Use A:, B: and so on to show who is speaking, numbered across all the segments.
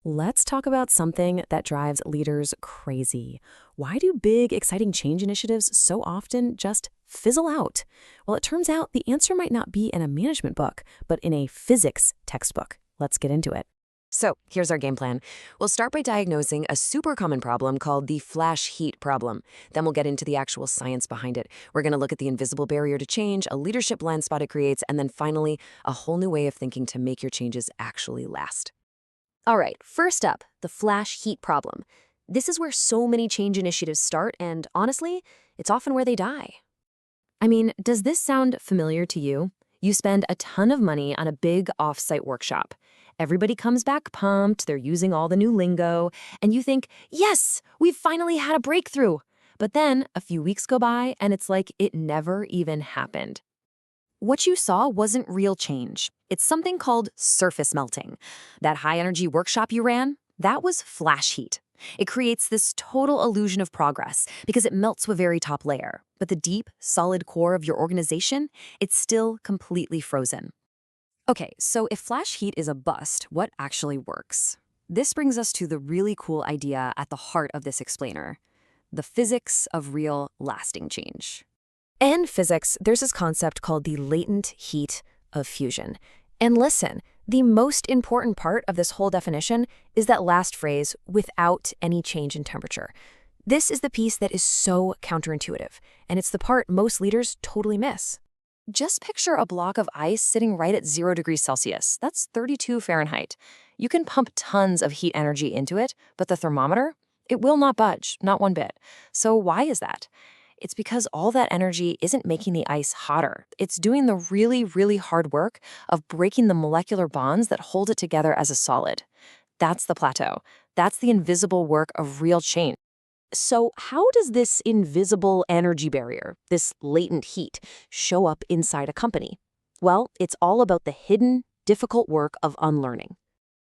A: Let's talk about something that drives leaders crazy. Why do big, exciting change initiatives so often just fizzle out? Well, it turns out the answer might not be in a management book, but in a physics textbook. Let's get into it.
B: So here's our game plan. We'll start by diagnosing a super common problem called the flash heat problem. Then we'll get into the actual science behind it. We're going to look at the invisible barrier to change, a leadership blind spot it creates, and then finally, a whole new way of thinking to make your changes actually last.
C: All right, first up, the flash heat problem. This is where so many change initiatives start, and honestly, it's often where they die. I mean, does this sound familiar to you? You spend a ton of money on a big off-site workshop. Everybody comes back pumped, they're using all the new lingo, and you think, yes, we've finally had a breakthrough. But then a few weeks go by, and it's like it never even happened. What you saw wasn't real change. It's something called surface melting. That high-energy workshop you ran, that was flash heat. It creates this total illusion of progress because it melts the very top layer. But the deep, solid core of your organization, it's still completely frozen. Okay, so if flash heat is a bust, what actually works? This brings us to the really cool idea at the heart of this explainer: the physics of real, lasting change.
A: In physics, there's this concept called the latent heat of fusion. And listen, the most important part of this whole definition is that last phrase, without any change in temperature. This is the piece that is so counterintuitive, and it's the part most leaders totally miss.
C: Just picture a block of ice sitting right at 0 degrees Celsius. That's 32 Fahrenheit. You can pump tons of heat energy into it, but the thermometer, it will not budge, not one bit. So why is that? It's because all that energy isn't making the ice hotter. It's doing the really, really hard work of breaking the molecular bonds that hold it together as a solid. That's the plateau. That's the invisible work of real change. So how does this invisible energy barrier, this latent heat, show up inside a company? Well, it's all about the hidden, difficult work of unlearning.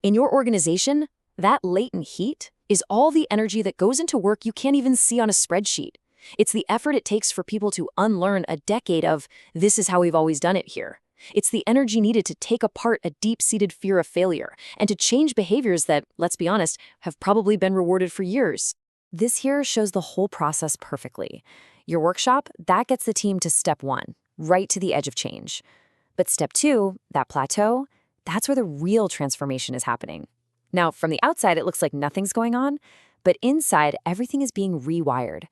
C: In your organization, that latent heat is all the energy that goes into work you can't even see on a spreadsheet. It's the effort it takes for people to unlearn a decade of, this is how we've always done it here. It's the energy needed to take apart a deep-seated fear of failure and to change behaviors that, let's be honest, have probably been rewarded for years. This here shows the whole process perfectly. Your workshop, that gets the team to step 1, right to the edge of change. But step 2, that plateau, that's where the real transformation is happening. Now, from the outside, it looks like nothing's going on, but inside, everything is being rewired.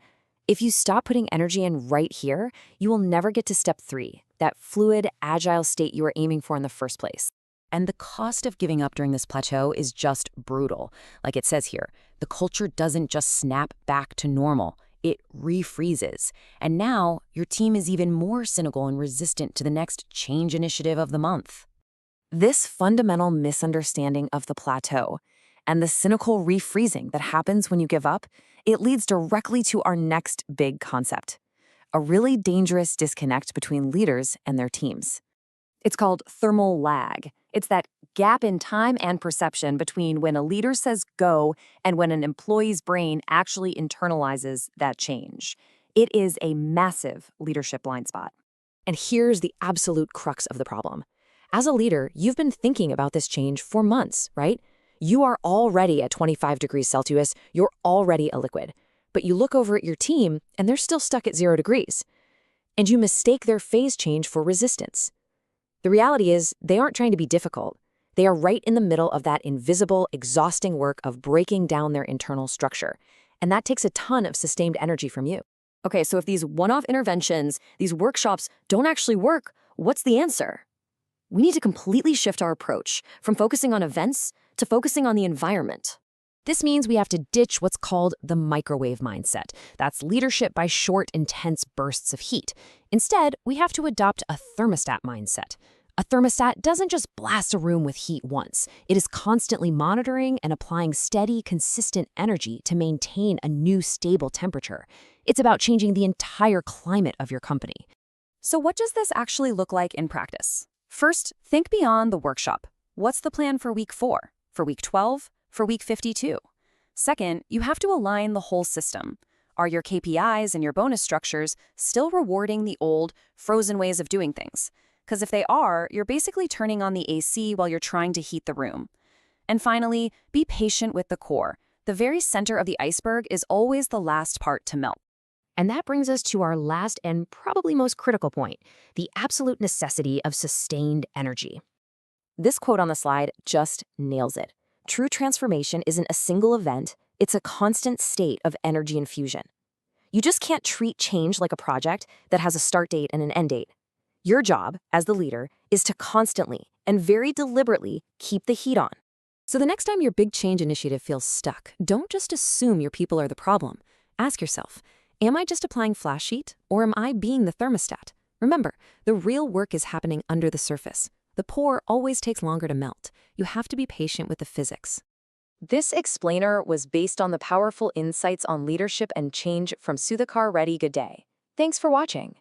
C: If you stop putting energy in right here, you will never get to step 3, that fluid, agile state you were aiming for in the first place. And the cost of giving up during this plateau is just brutal. Like it says here, the culture doesn't just snap back to normal, it refreezes. And now your team is even more cynical and resistant to the next change initiative of the month. This fundamental misunderstanding of the plateau and the cynical refreezing that happens when you give up, it leads directly to our next big concept: a really dangerous disconnect between leaders and their teams. It's called thermal lag. It's that gap in time and perception between when a leader says go and when an employee's brain actually internalizes that change. It is a massive leadership blind spot.
A: And here's the absolute crux of the problem. As a leader, you've been thinking about this change for months, right? You are already at 25 degrees Celsius, you're already a liquid. But you look over at your team, and they're still stuck at 0 degrees. And you mistake their phase change for resistance. The reality is, they aren't trying to be difficult. They are right in the middle of that invisible, exhausting work of breaking down their internal structure. And that takes a ton of sustained energy from you.
C: Okay, so if these one-off interventions, these workshops don't actually work, what's the answer? We need to completely shift our approach from focusing on events to focusing on the environment.
A: This means we have to ditch what's called the microwave mindset. That's leadership by short, intense bursts of heat. Instead, we have to adopt a thermostat mindset. A thermostat doesn't just blast a room with heat once. It is constantly monitoring and applying steady, consistent energy to maintain a new, stable temperature. It's about changing the entire climate of your company.
D: So what does this actually look like in practice? First, think beyond the workshop. What's the plan for week 4? For week 12? For week 52? Second, you have to align the whole system. Are your KPIs and your bonus structures still rewarding the old, frozen ways of doing things? Because if they are, you're basically turning on the AC while you're trying to heat the room. And finally, be patient with the core. The very center of the iceberg is always the last part to melt.
A: And that brings us to our last and probably most critical point, the absolute necessity of sustained energy.
C: This quote on the slide just nails it. True transformation isn't a single event, it's a constant state of energy infusion. You just can't treat change like a project that has a start date and an end date. Your job, as the leader, is to constantly and very deliberately keep the heat on.
A: So the next time your big change initiative feels stuck, don't just assume your people are the problem. Ask yourself, am I just applying flash heat, or am I being the thermostat? Remember, the real work is happening under the surface. The pour always takes longer to melt. You have to be patient with the physics.
C: This explainer was based on the powerful insights on leadership and change from Sudhakar Reddy Gade. Thanks for watching.